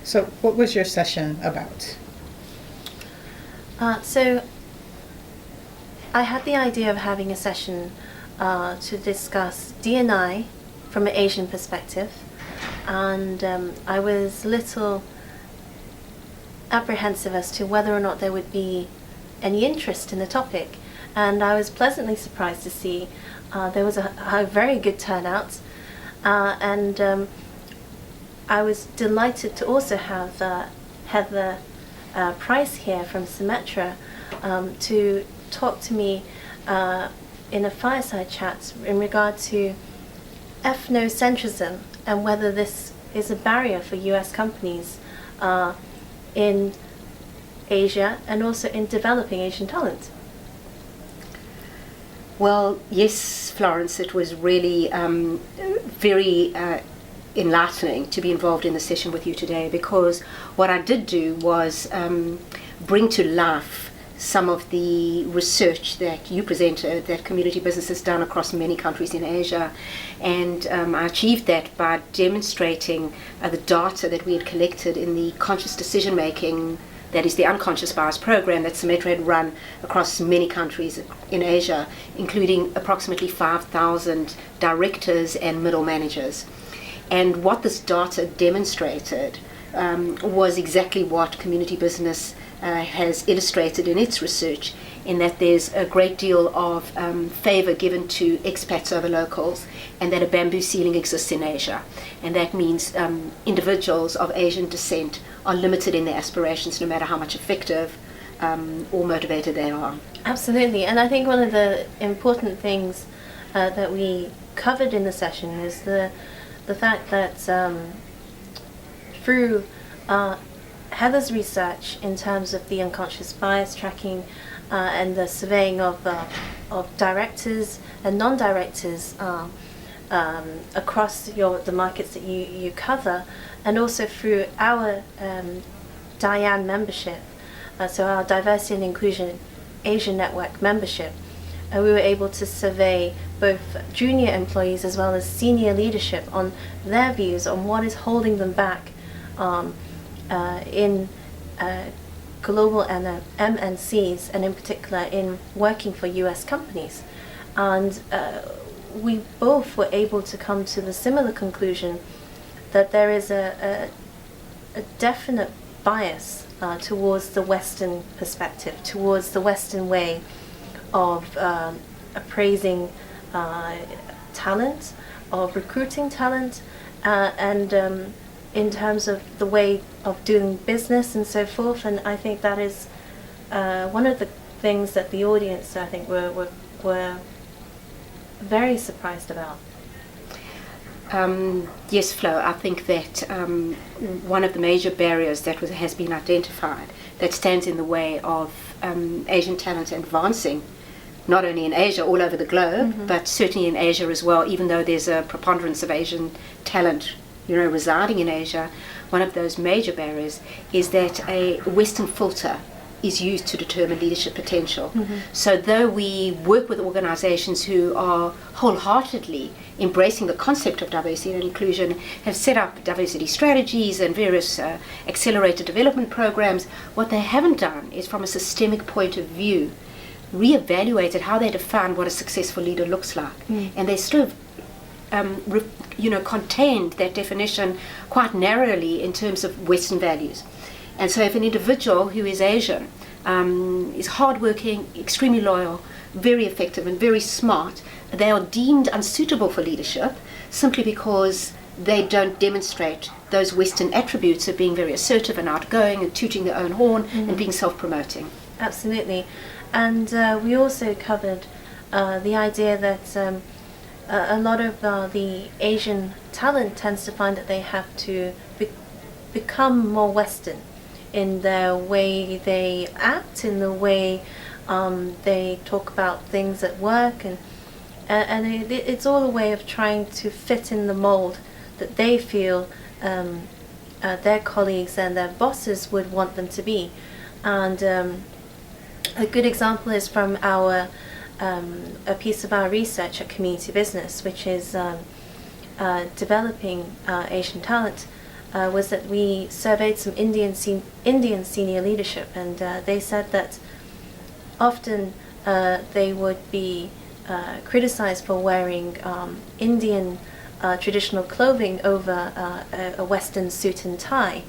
So what was your session about? So I had the idea of having a session to discuss D&I from an Asian perspective, and I was a little apprehensive as to whether or not there would be any interest in the topic, and I was pleasantly surprised to see there was a very good turnout, and I was delighted to also have Heather Price here from Symmetra to talk to me in a fireside chat in regard to ethnocentrism and whether this is a barrier for US companies in Asia and also in developing Asian talent. Well, yes, Florence, it was really very enlightening to be involved in the session with you today, because what I did do was bring to life some of the research that you presented that community business has done across many countries in Asia, and I achieved that by demonstrating the data that we had collected in the conscious decision making, that is the unconscious bias program that Symmetra had run across many countries in Asia, including approximately 5,000 directors and middle managers. And what this data demonstrated was exactly what community business has illustrated in its research, in that there's a great deal of favor given to expats over locals, and that a bamboo ceiling exists in Asia. And that means individuals of Asian descent are limited in their aspirations, no matter how much effective or motivated they are. Absolutely, and I think one of the important things that we covered in the session is the fact that through Heather's research in terms of the unconscious bias tracking and the surveying of directors and non-directors across the markets that you cover, and also through our DIAN membership, so our Diversity and Inclusion Asia Network membership, we were able to survey both junior employees as well as senior leadership on their views on what is holding them back in global MNCs, and in particular in working for US companies. And we both were able to come to the similar conclusion that there is a definite bias towards the Western perspective, towards the Western way of appraising talent, of recruiting talent, and in terms of the way of doing business and so forth. And I think that is one of the things that the audience, I think, were very surprised about. Yes, Flo, I think that one of the major barriers that has been identified that stands in the way of Asian talent advancing, not only in Asia, all over the globe, but certainly in Asia as well, even though there's a preponderance of Asian talent residing in Asia. One of those major barriers is that a Western filter is used to determine leadership potential. So though we work with organizations who are wholeheartedly embracing the concept of diversity and inclusion, have set up diversity strategies and various accelerated development programs, what they haven't done is, from a systemic point of view, reevaluated how they define what a successful leader looks like. And they sort of contained that definition quite narrowly in terms of Western values. And so if an individual who is Asian is hardworking, extremely loyal, very effective and very smart, they are deemed unsuitable for leadership simply because they don't demonstrate those Western attributes of being very assertive and outgoing and tooting their own horn and being self-promoting. Absolutely. And we also covered the idea that a lot of the Asian talent tends to find that they have to become more Western in the way they act, in the way they talk about things at work, and it's all a way of trying to fit in the mold that they feel their colleagues and their bosses would want them to be. And a good example is from a piece of our research at Community Business, which is developing Asian talent. was that we surveyed some Indian senior leadership, and they said that often they would be criticized for wearing Indian traditional clothing over a Western suit and tie,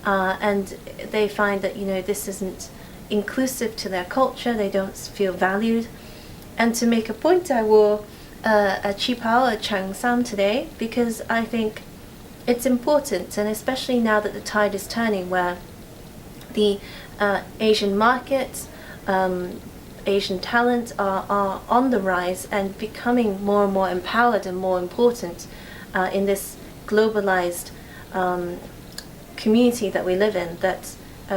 and they find that this isn't inclusive to their culture. They don't feel valued. And to make a point, I wore a qipao, a cheongsam today, because I think it's important, and especially now that the tide is turning, where the Asian markets, Asian talent are on the rise and becoming more and more empowered and more important in this globalized community that we live in, that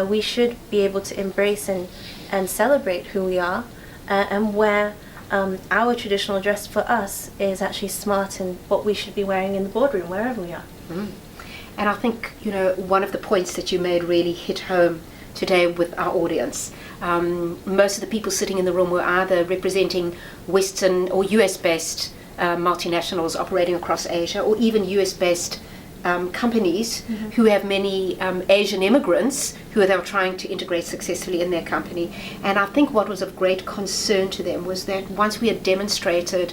we should be able to embrace and celebrate who we are, and wear our traditional dress for us is actually smart and what we should be wearing in the boardroom, wherever we are. And I think, one of the points that you made really hit home today with our audience. Most of the people sitting in the room were either representing Western or US-based multinationals operating across Asia, or even US-based companies who have many Asian immigrants who are trying to integrate successfully in their company. And I think what was of great concern to them was that once we had demonstrated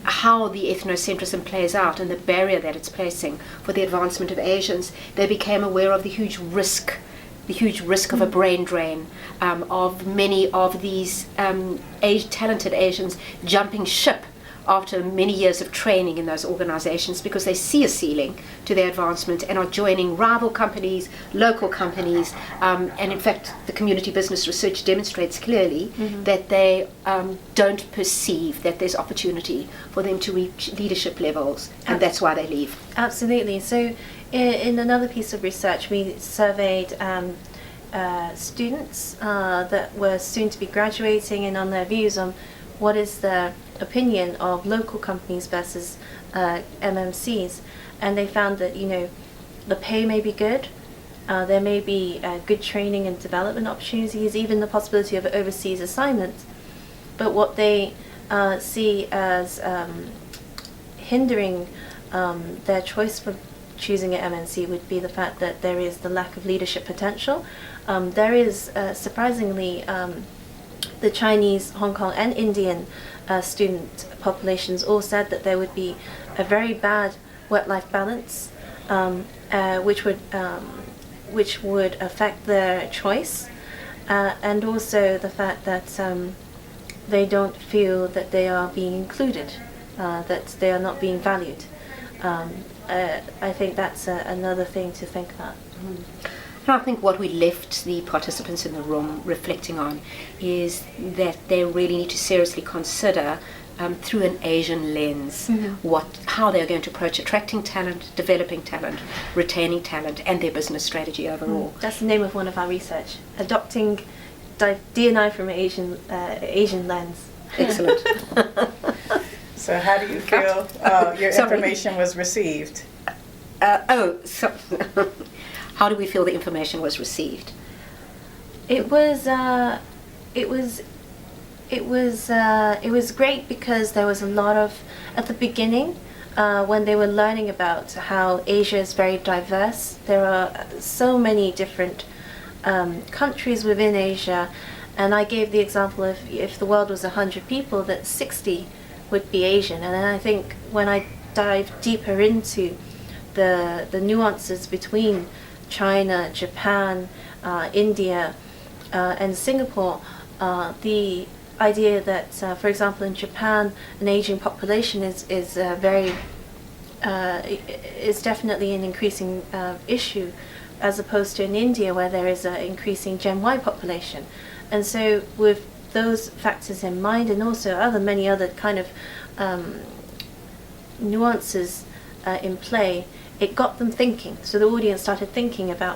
how the ethnocentrism plays out and the barrier that it's placing for the advancement of Asians, they became aware of the huge risk of a brain drain, of many of these talented Asians jumping ship after many years of training in those organizations, because they see a ceiling to their advancement and are joining rival companies, local companies, and in fact the community business research demonstrates clearly that they don't perceive that there's opportunity for them to reach leadership levels, and that's why they leave. Absolutely. So in another piece of research, we surveyed students that were soon to be graduating, and on their views on what is their opinion of local companies versus MMCs, and they found that the pay may be good, there may be good training and development opportunities, even the possibility of overseas assignments, but what they see as hindering their choice for choosing an MNC would be the fact that there is the lack of leadership potential. There is surprisingly the Chinese, Hong Kong and Indian student populations all said that there would be a very bad work-life balance, which would affect their choice, and also the fact that they don't feel that they are being included, that they are not being valued. I think that's another thing to think about. And I think what we left the participants in the room reflecting on is that they really need to seriously consider through an Asian lens how they're going to approach attracting talent, developing talent, retaining talent, and their business strategy overall. That's the name of one of our research, adopting D&I from an Asian lens. Excellent. So how do you feel your information was received? How do we feel the information was received? It was great, because there was a lot of, at the beginning, when they were learning about how Asia is very diverse. There are so many different countries within Asia, and I gave the example of if the world was 100 people, that 60 would be Asian. And then I think when I dive deeper into the nuances between China, Japan, India, and Singapore, the idea that, for example, in Japan, an aging population is definitely an increasing issue, as opposed to in India, where there is an increasing Gen Y population. And so, with those factors in mind, and also many other kind of nuances in play, it got them thinking. So the audience started thinking about,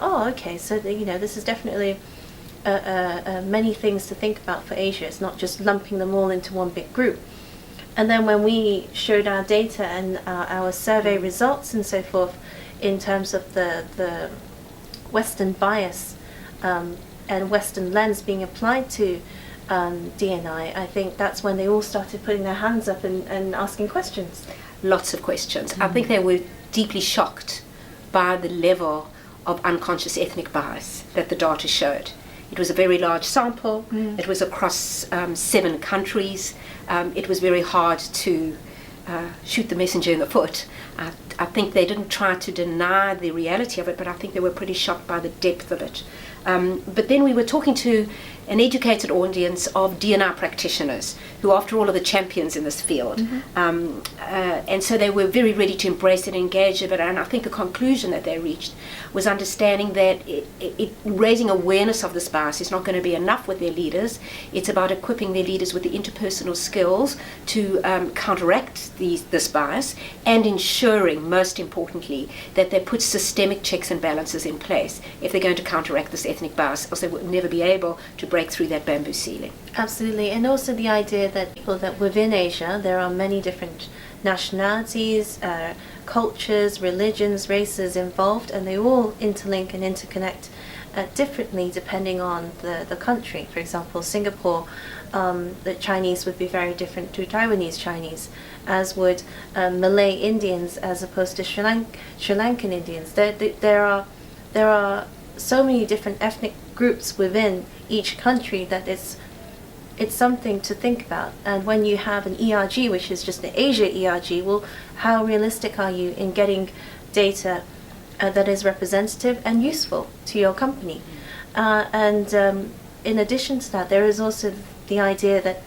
so this is definitely many things to think about for Asia. It's not just lumping them all into one big group. And then when we showed our data and our survey results and so forth, in terms of the Western bias and Western lens being applied to D&I, I think that's when they all started putting their hands up and asking questions. Lots of questions. I think they were deeply shocked by the level of unconscious ethnic bias that the data showed. It was a very large sample. It was across 7 countries. It was very hard to shoot the messenger in the foot. I think they didn't try to deny the reality of it, but I think they were pretty shocked by the depth of it. But then we were talking to an educated audience of D&I practitioners who, after all, are the champions in this field. And so they were very ready to embrace it and engage with it. And I think the conclusion that they reached was understanding that raising awareness of this bias is not going to be enough with their leaders. It's about equipping their leaders with the interpersonal skills to counteract this bias, and ensuring, most importantly, that they put systemic checks and balances in place if they're going to counteract this ethnic bias, else they will never be able to break through that bamboo ceiling. Absolutely, and also the idea that people that within Asia there are many different nationalities, cultures, religions, races involved, and they all interlink and interconnect differently depending on the country. For example, Singapore, the Chinese would be very different to Taiwanese Chinese, as would Malay Indians as opposed to Sri Lankan Indians. There are so many different ethnic groups within each country that it's something to think about. And when you have an ERG, which is just an Asia ERG, well, how realistic are you in getting data that is representative and useful to your company? And in addition to that, there is also the idea that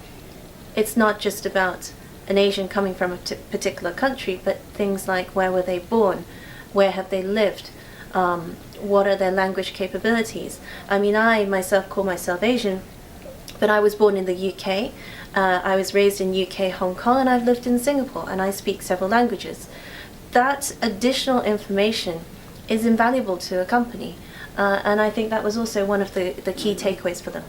it's not just about an Asian coming from a particular country, but things like where were they born, where have they lived, what are their language capabilities. I mean, I myself call myself Asian, but I was born in the UK, I was raised in UK, Hong Kong, and I've lived in Singapore, and I speak several languages. That additional information is invaluable to a company, and I think that was also one of the key takeaways for them.